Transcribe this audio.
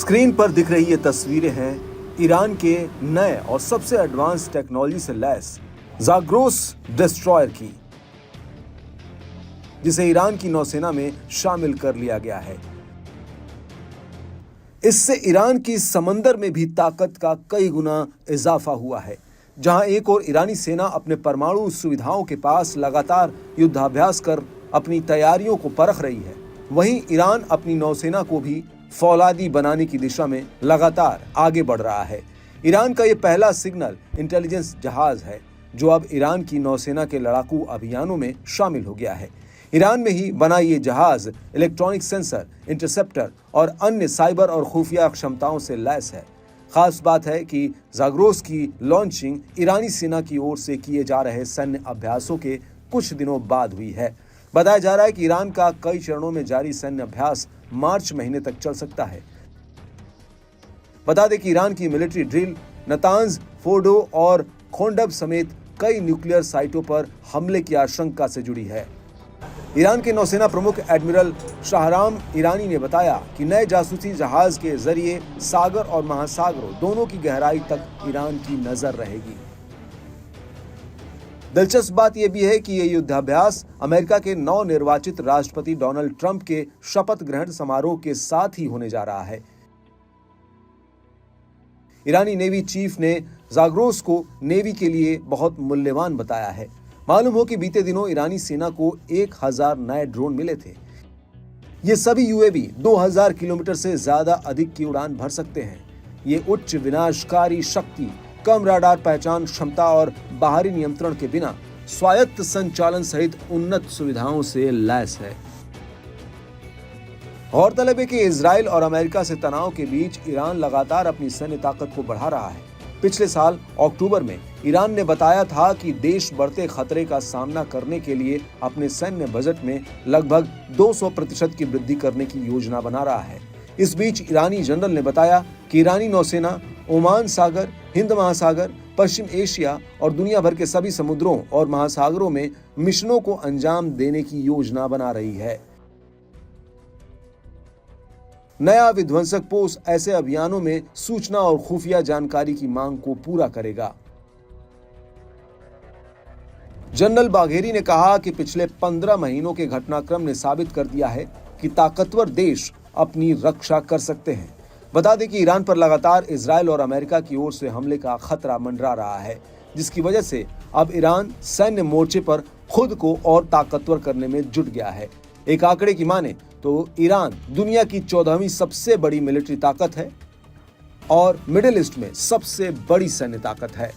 Screen पर दिख रही ये तस्वीरें हैं ईरान के नए और सबसे एडवांस टेक्नोलॉजी से लैस ज़ाग्रोस डिस्ट्रॉयर की, जिसे ईरान की नौसेना में शामिल कर लिया गया है। इससे ईरान की समंदर में भी ताकत का कई गुना इजाफा हुआ है। जहां एक और ईरानी सेना अपने परमाणु सुविधाओं के पास लगातार युद्धाभ्यास कर अपनी तैयारियों को परख रही है, वहीं ईरान अपनी नौसेना को भी फौलादी बनाने की दिशा में लगातार आगे बढ़ रहा है। ईरान का यह पहला सिग्नल इंटेलिजेंस जहाज है जो अब ईरान की नौसेना के लड़ाकू अभियानों में शामिल हो गया है। ईरान में ही बना ये जहाज इलेक्ट्रॉनिक सेंसर, इंटरसेप्टर और अन्य साइबर और खुफिया क्षमताओं से लैस है। खास बात है कि ज़ाग्रोस की लॉन्चिंग ईरानी सेना की ओर से किए जा रहे सैन्य अभ्यासों के कुछ दिनों बाद हुई है। बताया जा रहा है कि ईरान का कई चरणों में जारी सैन्य अभ्यास मार्च महीने तक चल सकता है। बता दें कि ईरान की मिलिट्री ड्रिल नतांज, फोर्डो और खोंडब समेत कई न्यूक्लियर साइटों पर हमले की आशंका से जुड़ी है। ईरान के नौसेना प्रमुख एडमिरल शाहराम ईरानी ने बताया कि नए जासूसी जहाज के जरिए सागर और महासागरों दोनों की गहराई तक ईरान की नजर रहेगी। दिलचस्प बात यह भी है कि यह युद्धाभ्यास अमेरिका के नवनिर्वाचित राष्ट्रपति डोनाल्ड ट्रंप के शपथ ग्रहण समारोह के साथ ही होने जा रहा है। ईरानी नेवी चीफ ने ज़ाग्रोस को नेवी के लिए बहुत मूल्यवान बताया है। मालूम हो कि बीते दिनों ईरानी सेना को 1000 नए ड्रोन मिले थे। ये सभी यूएवी 2000 किलोमीटर से ज्यादा अधिक की उड़ान भर सकते हैं। ये उच्च विनाशकारी शक्ति, कम राडार पहचान क्षमता और बाहरी नियंत्रण के बिना स्वायत्त संचालन सहित उन्नत सुविधाओं से लैस है। गौरतलब है कि इजराइल और अमेरिका से तनाव के बीच ईरान लगातार अपनी सैन्य ताकत को बढ़ा रहा है। पिछले साल अक्टूबर में ईरान ने बताया था कि देश बढ़ते खतरे का सामना करने के लिए अपने सैन्य बजट में लगभग 200% की वृद्धि करने की योजना बना रहा है। इस बीच ईरानी जनरल ने बताया कि ईरानी नौसेना ओमान सागर, हिंद महासागर, पश्चिम एशिया और दुनिया भर के सभी समुद्रों और महासागरों में मिशनों को अंजाम देने की योजना बना रही है। नया विध्वंसक पोत ऐसे अभियानों में सूचना और खुफिया जानकारी की मांग को पूरा करेगा। जनरल बाघेरी ने कहा कि पिछले 15 महीनों के घटनाक्रम ने साबित कर दिया है कि ताकतवर देश अपनी रक्षा कर सकते हैं। बता दें कि ईरान पर लगातार इजराइल और अमेरिका की ओर से हमले का खतरा मंडरा रहा है, जिसकी वजह से अब ईरान सैन्य मोर्चे पर खुद को और ताकतवर करने में जुट गया है। एक आंकड़े की माने तो ईरान दुनिया की 14वीं सबसे बड़ी मिलिट्री ताकत है और मिडिल ईस्ट में सबसे बड़ी सैन्य ताकत है।